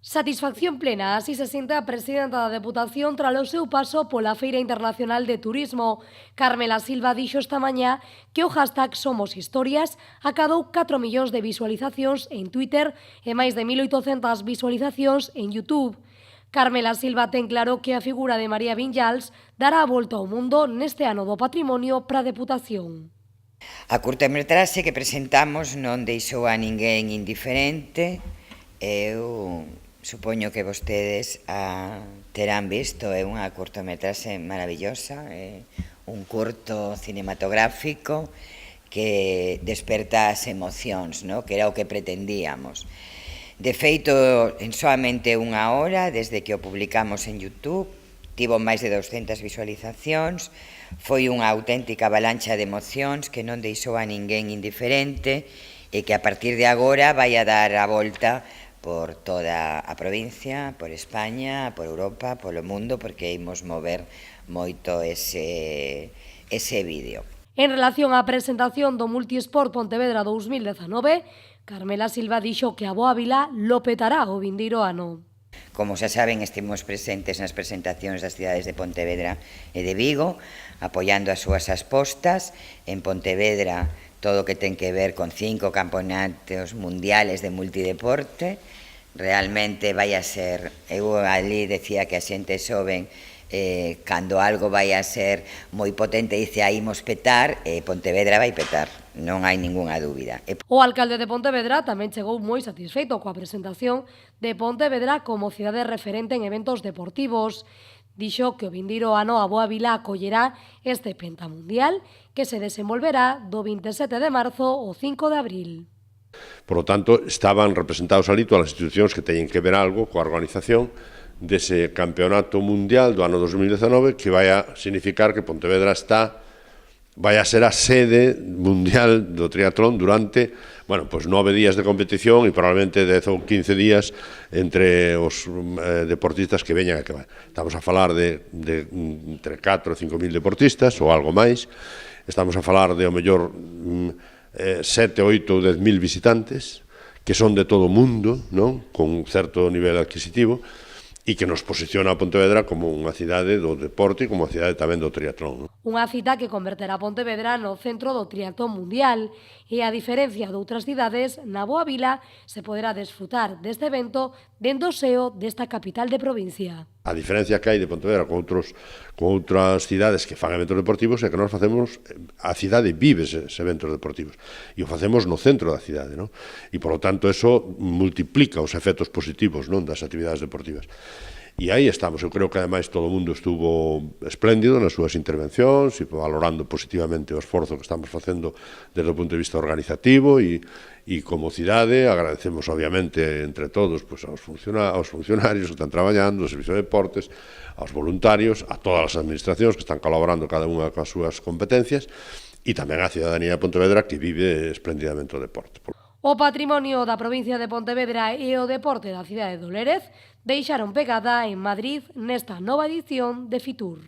Satisfacción plena, así se sinte a presidenta da Deputación tras o seu paso pola Feira Internacional de Turismo. Carmela Silva dixo esta mañá que o hashtag Somos Historias acadou 4 millóns de visualizacións en Twitter e máis de 1.800 visualizacións en YouTube. Carmela Silva ten claro que a figura de María Viñals dará a volta ao mundo neste ano do patrimonio para a Deputación. A curtametraxe que presentamos non deixou a ninguén indiferente. Eu supoño que vostedes terán visto, é unha curtametraxe maravillosa, é un curto cinematográfico que desperta as emocións, no? Que era o que pretendíamos. De feito, en soamente unha hora, desde que o publicamos en YouTube, tivo máis de 200 visualizacións, foi unha auténtica avalancha de emocións que non deixou a ninguén indiferente e que a partir de agora vai a dar a volta por toda a provincia, por España, por Europa, polo mundo, porque imos mover moito ese vídeo. En relación á presentación do Multisport Pontevedra 2019, Carmela Silva dixo que a Boa Vila lo petará o vindeiro ano. Como xa saben, estivemos presentes nas presentacións das cidades de Pontevedra e de Vigo, apoiando as súas aspostas. En Pontevedra, todo o que ten que ver con 5 campeonatos mundiales de multideporte. Realmente vai a ser, eu ali decía que a xente xoven, cando algo vai a ser moi potente, dice aí imos petar, Pontevedra vai petar, non hai ningunha dúbida. O alcalde de Pontevedra tamén chegou moi satisfeito coa presentación de Pontevedra como cidade referente en eventos deportivos. Dixo que o vindeiro ano a Boa Vila acollerá este pentamundial que se desenvolverá do 27 de marzo ao 5 de abril. Por lo tanto, estaban representados ali todas as institucións que teñen que ver algo coa organización dese campeonato mundial do ano 2019 que vai a significar que Pontevedra vai a ser a sede mundial do triatlón durante, 9 días de competición e probablemente 10 ou 15 días entre os deportistas que veñan a que vai. Estamos a falar de entre 4 ou 5 mil deportistas ou algo máis. Estamos a falar de, ao mellor, 7, 8 ou 10 mil visitantes que son de todo o mundo, non? Con un certo nivel adquisitivo, e que nos posiciona a Pontevedra como unha cidade do deporte e como unha cidade tamén do triatlón. Unha cita que converterá a Pontevedra no centro do triatlón mundial e, a diferencia de outras cidades, na Boa Vila se poderá desfrutar deste evento dentro do seo desta capital de provincia. A diferencia que hai de Pontevedra con outras cidades que fan eventos deportivos é que nós facemos, a cidade vive eses eventos deportivos e o facemos no centro da cidade, non? E, por lo tanto, eso multiplica os efectos positivos, non, das actividades deportivas. E aí estamos, eu creo que ademais todo o mundo estuvo espléndido nas súas intervencións e valorando positivamente o esforzo que estamos facendo desde o punto de vista organizativo e como cidade agradecemos obviamente entre todos aos funcionarios que están traballando, ao Servicio de Deportes, aos voluntarios, a todas as administracións que están colaborando cada unha coas súas competencias e tamén á cidadanía de Pontevedra que vive espléndidamente o deporte. O patrimonio da provincia de Pontevedra e o deporte da cidade de Lérez deixaron pegada en Madrid nesta nova edición de Fitur.